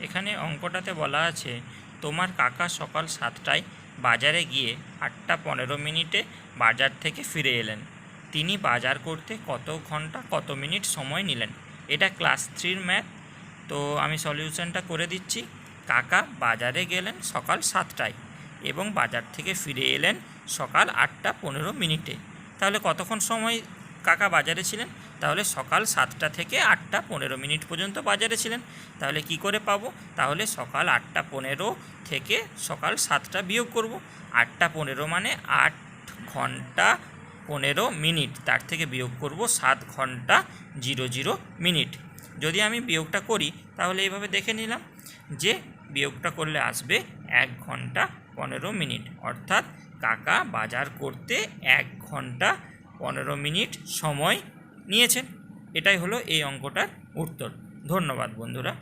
এখানে অঙ্কটাতে বলা আছে তোমার কাকা সকাল 7টায় বাজারে গিয়ে 8:15 বাজার থেকে ফিরে এলেন। তিনি বাজার করতে কত ঘন্টা কত মিনিট সময় নিলেন? এটা ক্লাস 3-র ম্যাথ। তো আমি সলিউশনটা করে দিচ্ছি। কাকা বাজারে গেলেন সকাল 7টায় এবং বাজার থেকে ফিরে এলেন সকাল 8:15। তাহলে কতক্ষণ সময় কাকা বাজারে ছিলেন? তাহলে সকাল 7টা থেকে 8:15 পর্যন্ত বাজারে ছিলেন। তাহলে কি করে পাবো? তাহলে সকাল 8:15 থেকে সকাল 7টা বিয়োগ করব। 8:15 মানে 8 ঘন্টা 15 মিনিট, তার থেকে বিয়োগ করব 7 ঘন্টা 00 মিনিট। যদি আমি বিয়োগটা করি তাহলে এইভাবে দেখে নিলাম যে বিয়োগটা করলে আসবে 1 ঘন্টা 15 মিনিট, অর্থাৎ কাকা বাজার করতে 1 ঘন্টা 15 মিনিট সময় নিয়েছেন। এটাই হলো এই অঙ্কটার উত্তর। ধন্যবাদ বন্ধুরা।